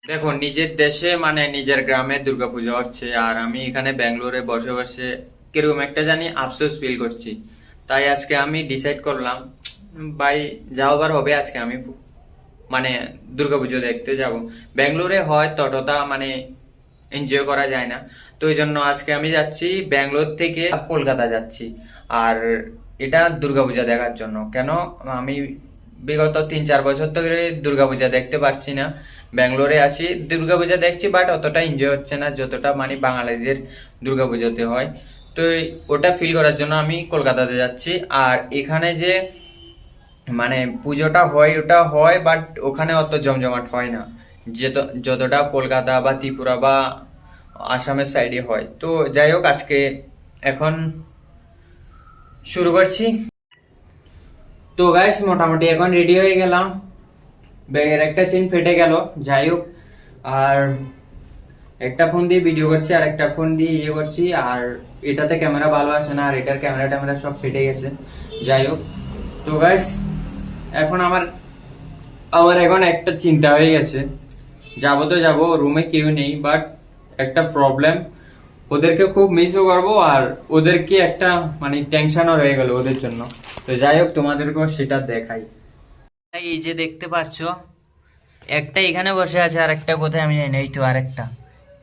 দেখো, নিজের দেশে মানে নিজের গ্রামে দুর্গাপূজা হচ্ছে, আর আমি এখানে ব্যাঙ্গালোরে বসে বসে কিরকম একটা জানি আফসোস ফিল করছি। তাই আজকে আমি ডিসাইড করলাম, ভাই যাওয়ার হবে আজকে আমি মানে দুর্গাপুজো দেখতে যাব। ব্যাঙ্গালোরে হয় ততটা মানে এনজয় করা যায় না। তো এই জন্য আজকে আমি যাচ্ছি ব্যাঙ্গালোর থেকে কলকাতা যাচ্ছি। আর এটা দুর্গাপূজা দেখার জন্য। কেন, আমি বিগত 3-4 বছর ধরে দুর্গাপূজা দেখতে পারছি না। ব্যাঙ্গালোরে আছি, দুর্গাপূজা দেখছি, বাট অতটা এনজয় হচ্ছে না যতটা মানে বাঙালিদের দুর্গাপূজাতে হয়। তো ওটা ফিল করার জন্য আমি কলকাতাতে যাচ্ছি। আর এখানে যে মানে পুজোটা হয় ওটা হয়, বাট ওখানে অত জমজমাট হয় না যতটা কলকাতা বা ত্রিপুরা বা আসামের সাইডে হয়। তো যাই হোক, আজকে এখন শুরু করছি। তো গাইস, মোটামুটি এখন রেডি হয়ে গেলাম। ব্যাগের একটা চেন ফেটে গেল, যাই হোক। আর একটা ফোন দিয়ে ভিডিও করছি আর একটা ফোন দিয়ে ইয়ে করছি, আর এটাতে ক্যামেরা ভালো আসে না, আর এটার ক্যামেরা ট্যামেরা সব ফেটে গেছে। যাই হোক, তো গাইস এখন আমার আমার এখন একটা চিন্তা হয়ে গেছে। যাবো তো যাবো, রুমে কেউ নেই, বাট একটা প্রবলেম, ওদেরকে খুব মিসও করবো, আর ওদেরকে একটা মানে টেনশনও রয়ে গেল ওদের জন্য। তো যাই হোক, তোমাদেরকেও সেটা দেখাই। এই যে দেখতে পাচ্ছ, একটা এখানে বসে আছে আর একটা কোথায় আমি জানি না। এই তো আরেকটা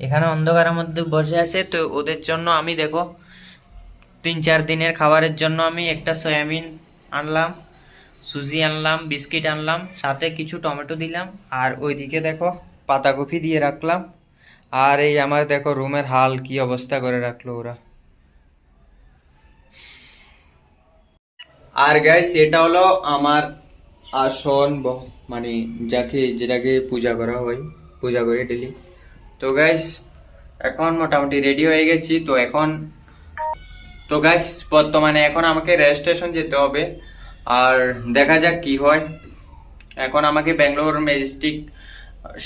এখানে অন্ধকারের মধ্যে বসে আছে। তো ওদের জন্য আমি দেখো 3-4 দিনের খাবারের জন্য আমি একটা সয়াবিন আনলাম, সুজি আনলাম, বিস্কিট আনলাম, সাথে কিছু টমেটো দিলাম, আর ওইদিকে দেখো পাতাকপি দিয়ে রাখলাম। আর এই আমার দেখো রুমের হাল কি অবস্থা করে রাখলো ওরা। আর গাইস, এটা হলো আমার আসন মানে যেটাকে পূজা করা হয়, পূজা করে ডেলি। তো গাইস এখন মোটামুটি রেডি হয়ে গেছি। তো গাইস বর্তমানে এখন আমাকে রেল স্টেশন যেতে হবে, আর দেখা যাক কি হয়। এখন আমাকে ব্যাঙ্গালোর ম্যাজেস্টিক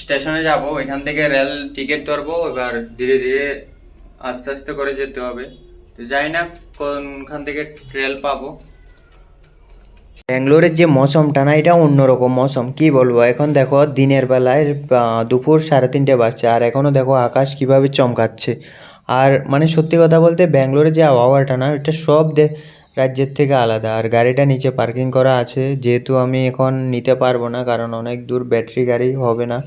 স্টেশনে যাব, এখান থেকে রেল টিকিট ধরবো। এবার ধীরে ধীরে আস্তে আস্তে করে যেতে হবে। তো জানি না কোনখান থেকে রেল পাবো। ব্যাঙ্গালোরের যে মৌসমটা না, এটা অন্যরকম মৌসুম, কি বলবো। এখন দেখো দিনের বেলায় দুপুর 3:30 বাজছে, আর এখনো দেখো আকাশ কিভাবে চমকাচ্ছে। আর মানে সত্যি কথা বলতে ব্যাঙ্গালোরের যে আবহাওয়াটা না, এটা সব রাজ্যের থেকে আলাদা। আর গাড়িটা নিচে পার্কিং করা আছে, যেহেতু আমি এখন নিতে পারবো না, কারণ অনেক দূর ব্যাটারি গাড়ি হবে না।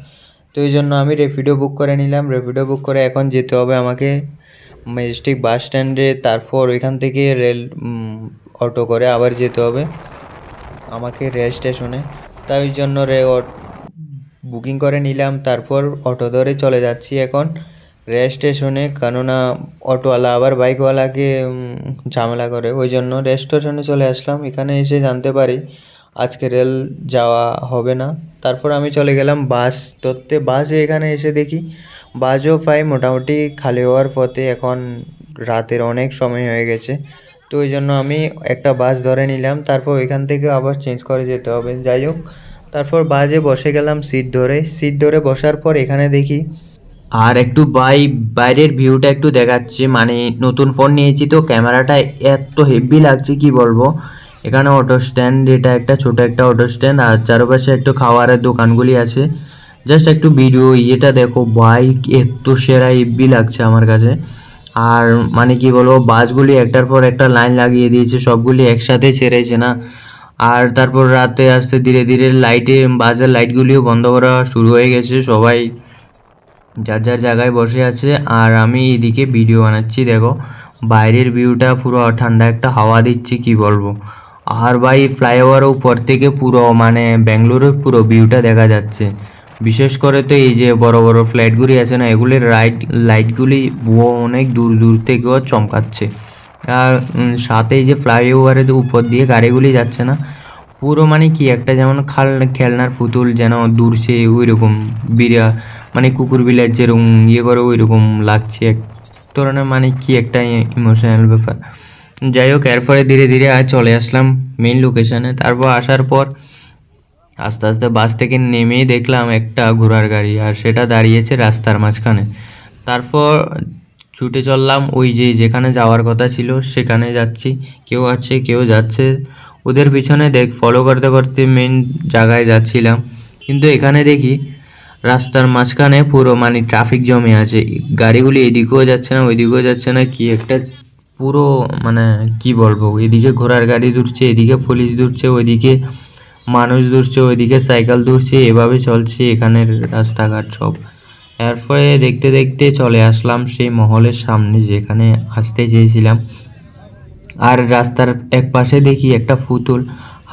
তো এই জন্য আমি রেপিডো বুক করে নিলাম। রেপিডো বুক করে এখন যেতে হবে আমাকে ম্যাজেস্টিক বাস স্ট্যান্ডে, তারপর ওইখান থেকে রেল অটো করে আবার যেতে হবে আমাকে রেল স্টেশনে। তাই ওই জন্য বুকিং করে নিলাম, তারপর অটো ধরে চলে যাচ্ছি এখন রেল স্টেশনে। কেননা অটোওয়ালা আবার বাইকওয়ালাকে ঝামেলা করে, ওই জন্য রেল স্টেশনে চলে আসলাম। এখানে এসে জানতে পারি আজকে রেল যাওয়া হবে না। তারপর আমি চলে গেলাম বাস ধরতে। বাসে এখানে এসে দেখি বাসও পাই মোটামুটি খালি হওয়ার পথে। এখন রাতের অনেক সময় হয়ে গেছে, তো ওই জন্য আমি একটা বাস ধরে নিলাম। তারপর এখান থেকে আবার চেঞ্জ করে যেতে হবে। যাই হোক, তারপর বাসে বসে গেলাম সিট ধরে বসার পর এখানে দেখি আর একটু বাইরের ভিউটা একটু দেখাচ্ছি। মানে নতুন ফোন নিয়েছি তো ক্যামেরাটা এত হেভি লাগছে কি বলবো। এখানে অটো স্ট্যান্ড, এটা একটা ছোট একটা অটো স্ট্যান্ড, আর চারপাশে একটু খাবারের দোকানগুলি আছে। জাস্ট একটু ভিডিও ইয়েটা দেখো, বাইক এত সেরা হেভি লাগছে আমার কাছে। আর মানে কি বলবো, বাসগুলি একটার পর একটা লাইন লাগিয়ে দিয়েছে, সবগুলি একসাথে ছেড়েছে না। আর তারপর রাতে আসতে ধীরে ধীরে বাসের লাইটগুলিও বন্ধ করা শুরু হয়ে গেছে, সবাই যার যার জায়গায় বসে আছে। আর আমি এদিকে ভিডিও বানাচ্ছি, দেখো বাইরের ভিউটা পুরো ঠান্ডা একটা হাওয়া দিচ্ছে কি বলবো। আর ভাই ফ্লাইওভার উপর থেকে পুরো মানে ব্যাঙ্গালোরের পুরো ভিউটা দেখা যাচ্ছে। বিশেষ করে তো এই যে বড় বড় ফ্ল্যাটগুলি আছে না, এগুলির লাইটগুলি অনেক দূর দূর থেকেও চমকাচ্ছে। আর সাথে এই যে ফ্লাইওভারের উপর দিয়ে গাড়িগুলি যাচ্ছে না, পুরো মানে কি একটা যেমন খেলনার পুতুল যেন দূরছে ওই রকম মানে কুকুর বিলাস যেরকম ইয়ে করে ওই রকম লাগছে এক ধরনের। মানে কি একটা ইমোশনাল ব্যাপার। যাই হোক, এরপরে ধীরে ধীরে আর চলে আসলাম মেইন লোকেশনে। তারপর আসার পর আস্তে আস্তে বাস থেকে নেমেই দেখলাম একটা ঘোড়ার গাড়ি, আর সেটা দাঁড়িয়েছে রাস্তার মাঝখানে। তারপর ছুটে চললাম ওই যেখানে যাওয়ার কথা ছিল সেখানে যাচ্ছি। কেউ আছে কেউ যাচ্ছে, ওদের পিছনে ফলো করতে করতে মেন জায়গায় যাচ্ছিলাম। কিন্তু এখানে দেখি রাস্তার মাঝখানে পুরো মানে ট্রাফিক জমে আছে, গাড়িগুলি এদিকেও যাচ্ছে না ওইদিকেও যাচ্ছে না, কি একটা পুরো মানে কি বলবো, এদিকে ঘোড়ার গাড়ি দৌড়ছে, এদিকে পুলিশ দৌড়ছে, ওইদিকে মানুষ দৌড়ছে, ওইদিকে সাইকেল দৌড়ছে, এভাবে চলছে এখানের রাস্তাঘাট সব। এরপরে দেখতে দেখতে চলে আসলাম সেই মহলের সামনে যেখানে আসতে চেয়েছিলাম। আর রাস্তার এক পাশে দেখি একটা পুতুল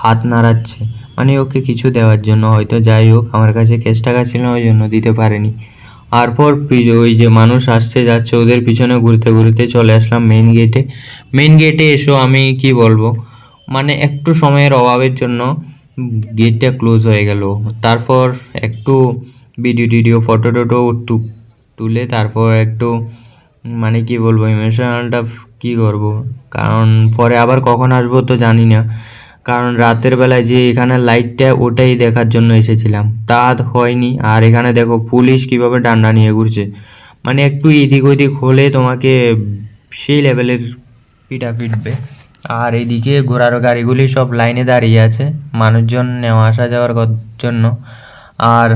হাত নাড়াচ্ছে, মানে ওকে কিছু দেওয়ার জন্য হয়তো। যাই হোক, আমার কাছে ক্যাশ টাকা ছিল না, ওই জন্য দিতে পারেনি। তারপর ওই যে মানুষ আসছে যাচ্ছে ওদের পিছনে ঘুরতে ঘুরতে চলে আসলাম মেইন গেটে। মেইন গেটে এসো আমি কি বলবো, মানে একটু সময়ের অভাবের জন্য গেটটা ক্লোজ হয়ে গেল। তারপর একটু ভিডিও টিডিও ফটো টটো তুলে তারপর একটু মানে কি বলবো ইমোশনালটা কি করব, কারণ পরে আবার কখন আসবো তো জানি না। কারণ রাতের বেলায় যে এখানে লাইটটা ওটাই দেখার জন্য এসেছিলাম, তা হয়নি। আর এখানে দেখো পুলিশ কিভাবে ডান্ডা নিয়ে ঘুরছে, মানে একটু এদিক ওদিক হলে তোমাকে সেই লেভেলের পিটা পিটবে। আর এইদিকে ঘোড়ার গাড়িগুলি সব লাইনে দাঁড়িয়ে আছে মানুষজন নেওয়া আসা যাওয়ার জন্য। আর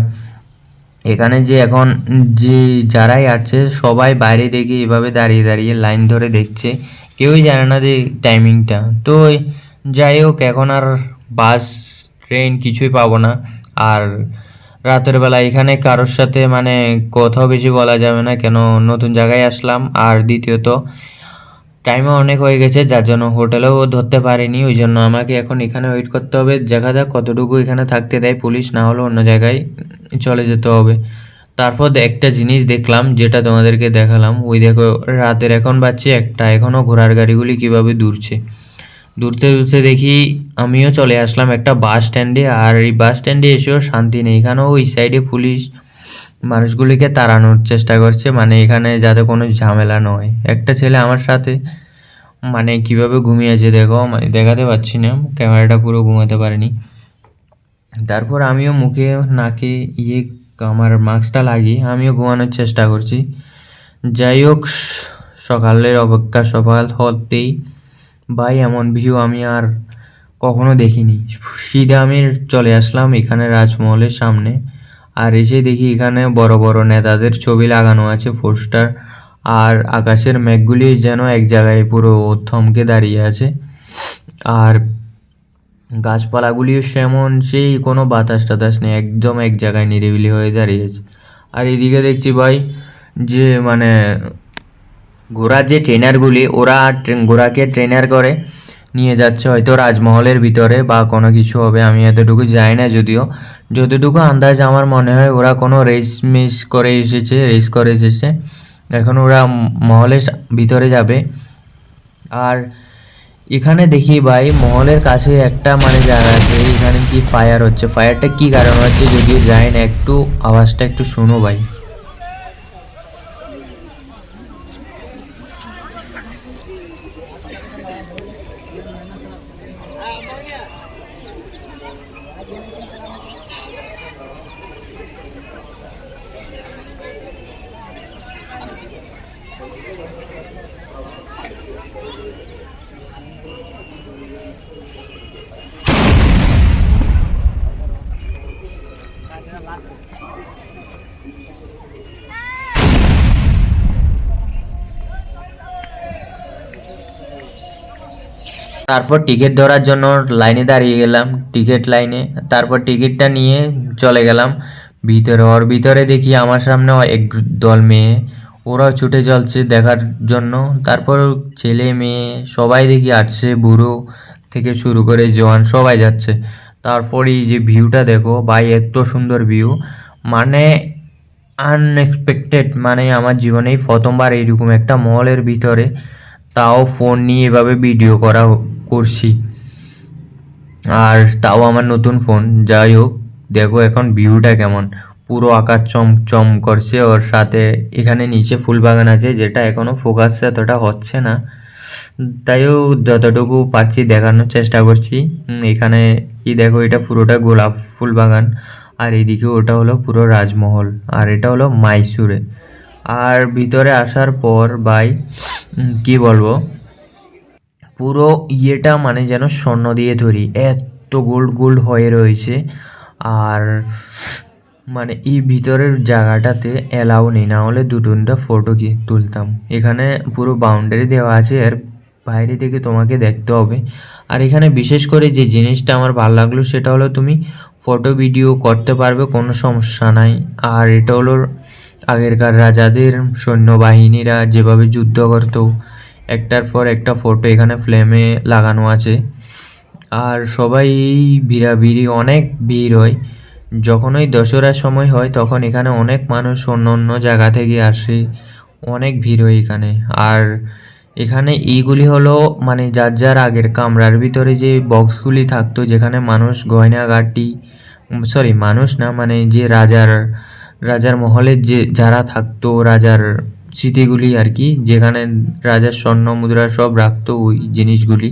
এখানে যে এখন যে যারাই আসছে সবাই বাইরে দেখে এভাবে দাঁড়িয়ে দাঁড়িয়ে লাইন ধরে দেখছে, কেউই জানে না যে টাইমিংটা। তো যাই হোক, এখন আর বাস ট্রেন কিছুই পাবো না। আর রাতের বেলা এখানে কারোর সাথে মানে কথাও বেশি বলা যাবে না, কেন নতুন জায়গায় আসলাম। আর দ্বিতীয়ত টাইমও অনেক হয়ে গেছে, যার জন্য হোটেলেও ধরতে পারিনি, ওই জন্য আমাকে এখন এখানে ওয়েট করতে হবে। দেখা যাক কতটুকু এখানে থাকতে দেয় পুলিশ, না হলে অন্য জায়গায় চলে যেতে হবে। তারপর একটা জিনিস দেখলাম যেটা তোমাদেরকে দেখালাম, ওই দেখো রাতের এখন বাজছে একটা, এখনও ঘোড়ার গাড়িগুলি কিভাবে দূরছে। দূরতে দূরতে দেখি আমিও চলে আসলাম একটা বাস স্ট্যান্ডে। আর এই বাস স্ট্যান্ডে এসেও শান্তি নেই, এখানেও ওই সাইডে পুলিশ মানুষগুলিকে তাড়ানোর চেষ্টা করছে, মানে এখানে যাতে কোনো ঝামেলা নয়। একটা ছেলে আমার সাথে মানে কিভাবে ঘুমিয়েছে দেখো, মানে দেখাতে পারছি না, ক্যামেরাটা পুরো ঘুমাতে পারেনি। তারপর আমিও মুখে নাকে আমার মাস্কটা লাগিয়ে আমিও ঘুমানোর চেষ্টা করছি। যাই হোক, সকালের অপেক্ষা সকাল হতেই ভাই এমন ভিউ আমি আর কখনো দেখিনি। সিধা আমি চলে আসলাম এখানে রাজমহলের সামনে। আর এসে দেখি এখানে বড় বড় নেতাদের ছবি লাগানো আছে পোস্টার। আর আকাশের মেঘগুলি যেন এক জায়গায় পুরো থমকে দাঁড়িয়ে আছে। আর গাছপালাগুলিও সেমন, সেই কোনো বাতাস টাতাস নেই, একদম এক জায়গায় নিরিবিলি হয়ে দাঁড়িয়েছে। আর এদিকে দেখছি ভাই যে মানে ঘোড়ার যে ট্রেনারগুলি, ওরা ঘোড়াকে ট্রেনার করে নিয়ে যাচ্ছে হয়তো রাজমহলের ভিতরে বা কোনো কিছু হবে, আমি এতটুকু জানি না। যদিও যতটুকু আন্দাজ আমার মনে হয় ওরা কোনো রেস করে এসেছে, এখন ওরা মহলের ভিতরে যাবে। আর এখানে দেখি ভাই মহলের কাছে একটা মানে জায়গা আছে, এখানে কি ফায়ার হচ্ছে, ফায়ারটা কি কারণ হচ্ছে যদিও জানি না, একটু আওয়াজটা একটু শুনো ভাই। তারপর টিকিট ধরার জন্য লাইনে দাঁড়িয়ে গেলাম, টিকিট লাইনে। তারপর টিকিটটা নিয়ে চলে গেলাম ভিতরে। ওর ভিতরে দেখি আমার সামনে এক দল মেয়ে, ওরাও ছুটে চলছে দেখার জন্য। তারপর ছেলে মেয়ে সবাই দেখি আসছে, বুড়ো থেকে শুরু করে জওয়ান সবাই যাচ্ছে। তারপর এই যে ভিউটা দেখো ভাই, এত সুন্দর ভিউ, মানে আনএক্সপেক্টেড, মানে আমার জীবনেই প্রথমবার এইরকম একটা মলের ভিতরে, তাও ফোন নিয়ে এভাবে ভিডিও করছি। আর তাও আমার নতুন ফোন। যাই হোক, দেখো এখন ভিউটা কেমন, পুরো আকাশ চমচম করছে। ওর সাথে এখানে নিচে ফুল বাগান আছে, যেটা এখনও ফোকাস এতটা হচ্ছে না, তাইও যতটুকু পারছি দেখানোর চেষ্টা করছি। এখানে কি দেখো, এটা পুরোটা গোলাপ ফুল বাগান। আর এদিকে ওটা হলো পুরো রাজমহল, আর এটা হলো মাইসুরে। আর ভিতরে আসার পর ভাই কি বলবো, পুরো ইয়েটা মানে যেন স্বর্ণ দিয়ে তৈরি, এত গোল্ড গোল্ড হয়ে রয়েছে। আর মানে এই ভিতরের জায়গাটাতে অ্যালাউ নেই, না হলে 2-3টা ফটো কি তুলতাম। এখানে পুরো বাউন্ডারি দেওয়া আছে, আর বাইরে থেকে তোমাকে দেখতে হবে। আর এখানে বিশেষ করে যে জিনিসটা আমার ভালো লাগলো সেটা হলো তুমি ফটো ভিডিও করতে পারবে, কোনো সমস্যা নাই। আর এটা হলো আগেরকার রাজাদের সৈন্যবাহিনীরা যেভাবে যুদ্ধ করতো, একটার পর একটা ফটো এখানে ফ্লেমে লাগানো আছে। আর সবাই ভিড়াভিড়ি, অনেক ভিড় হয় যখন ওই দশরার সময় হয়, তখন এখানে অনেক মানুষ অন্য অন্য জায়গা থেকে আসে, অনেক ভিড় হয় এখানে। আর এখানে এইগুলি হলো মানে যার যার আগের কামরার ভিতরে যে বক্সগুলি থাকতো, যেখানে মানুষ গয়নাগাটি, সরি মানুষ না, মানে যে রাজার মহলের যে যারা থাকতো, রাজার স্মৃতিগুলি আর কি, যেখানে রাজার স্বর্ণ মুদ্রা সব রাখতো, ওই জিনিসগুলি।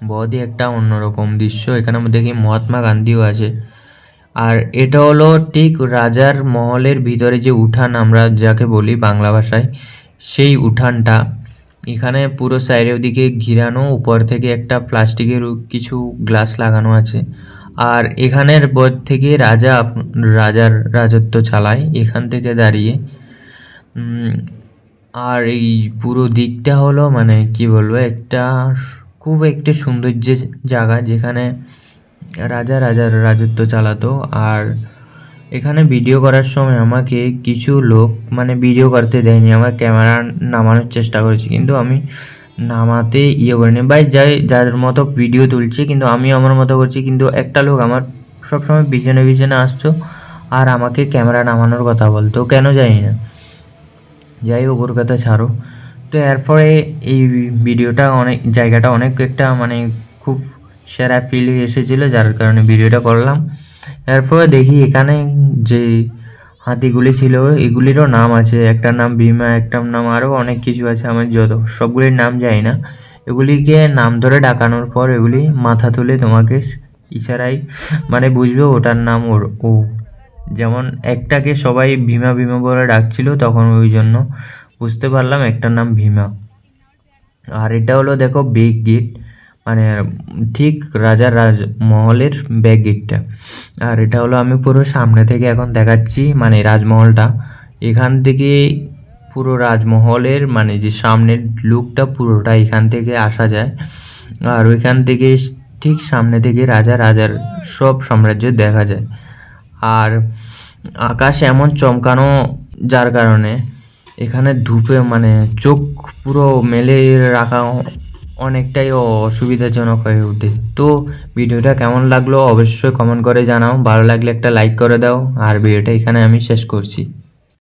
বহুতই একটা অন্যরকম দৃশ্য। এখানে দেখি মহাত্মা গান্ধীও আছে। আর এটা হলো ঠিক রাজার মহলের ভিতরে যে উঠান আমরা যাকে বলি বাংলা ভাষায়, সেই উঠানটা। এখানে পুরো সাইডের দিকে ঘিরানো, উপর থেকে একটা প্লাস্টিকের কিছু গ্লাস লাগানো আছে। আর এখানের বোধ থেকে রাজার রাজত্ব চালায় এখান থেকে দাঁড়িয়ে। আর এই পুরো দিকটা হলো মানে কি বলবো, খুব একটা সৌন্দর্যের জায়গা, যেখানে রাজার রাজত্ব চালাতো। আর এখানে ভিডিও করার সময় আমাকে কিছু লোক মানে ভিডিও করতে দেয়নি, আমার ক্যামেরা নামানোর চেষ্টা করেছি, কিন্তু আমি নামাতে করিনি। ভাই যার মতো ভিডিও তুলছি, কিন্তু আমি আমার মতো করছি, কিন্তু একটা লোক আমার সবসময় পিছনে আসতো আর আমাকে ক্যামেরা নামানোর কথা বলতো, কেন জানি না। যাই হোক, ওর কথা ছাড়ো। তো এরপরে এই জায়গাটা অনেক একটা মানে খুব সেরা ফিল এসেছিলো, যার কারণে ভিডিওটা করলাম। এরপরে দেখি এখানে যে হাতিগুলি ছিল এগুলিরও নাম আছে, একটার নাম ভীমা, একটার নাম আরও অনেক কিছু আছে, আমার সবগুলির নাম জানি না। এগুলিকে নাম ধরে ডাকানোর পর এগুলি মাথা তুলে তোমাকে ইশারায় মানে বুঝবে ওটার নাম ও। যেমন একটাকে সবাই ভীমা ভীমা বলে ডাকছিল, তখন ওই জন্য বুঝতে পারলাম একটার নাম ভীমা। আর এটা হলো দেখো বেক গেট, মানে ঠিক রাজমহলের ব্যাক গেটটা। আর এটা হলো আমি পুরো সামনে থেকে এখন দেখাচ্ছি, মানে রাজমহলটা। এখান থেকে পুরো রাজমহলের মানে যে সামনের লুকটা পুরোটা এখান থেকে আসা যায়। আর ওইখান থেকে ঠিক সামনে থেকে রাজার সব সাম্রাজ্য দেখা যায়। আর আকাশ এমন চমকানো, যার কারণে এখানে ধূপে মানে চোখ পুরো মেলে রাখা অনেকটাই অসুবিধাজনক হয়ে ওঠে। তো ভিডিওটা কেমন লাগলো অবশ্যই কমেন্ট করে জানাও, ভালো লাগলে একটা লাইক করে দাও। আর ভিডিওটা এখানে আমি শেষ করছি।